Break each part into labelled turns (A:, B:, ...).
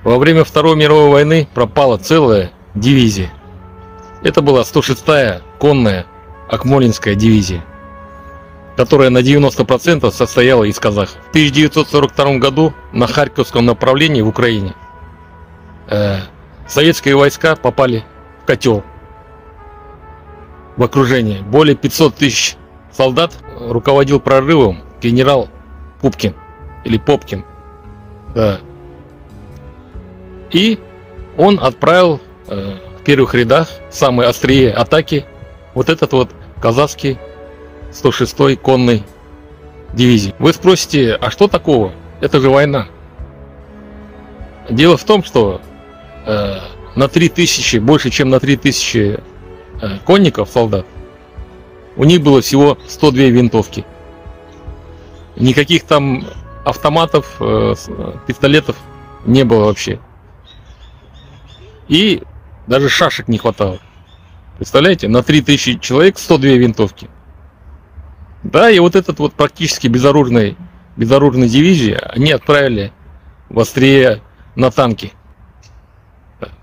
A: Во время Второй мировой войны пропала целая дивизия. Это была 106-я конная Акмолинская дивизия, которая на 90% состояла из казахов. В 1942 году на Харьковском направлении в Украине советские войска попали в котел, в окружение. Более 500 тысяч солдат. Руководил прорывом генерал Пупкин или Попкин. Да. И он отправил в первых рядах, в самые острие атаки, вот этот вот казахский 106-й конной дивизии. Вы спросите, а что такого? Это же война. Дело в том, что на 3000, больше чем на 3000 конников, солдат, у них было всего 102 винтовки. Никаких там автоматов, пистолетов не было вообще. И даже шашек не хватало. Представляете, на 3000 человек 102 винтовки. Да, и вот этот вот практически безоружной дивизии они отправили в острие на танки.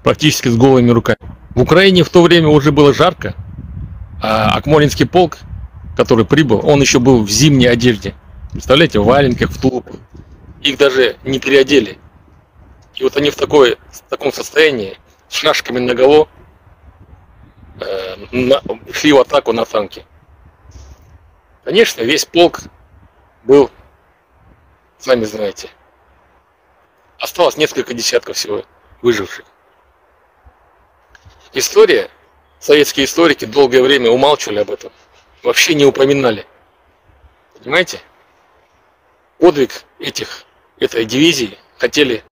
A: Практически с голыми руками. В Украине в то время уже было жарко, а Акмолинский полк, который прибыл, он еще был в зимней одежде. Представляете, в валенках, в тулупах. Их даже не переодели. И вот они в таком состоянии, с шашками наголо, шли в атаку на танки. Конечно, весь полк был, сами знаете, осталось несколько десятков всего выживших. История, советские историки долгое время умалчивали об этом, вообще не упоминали. Понимаете? Подвиг этой дивизии хотели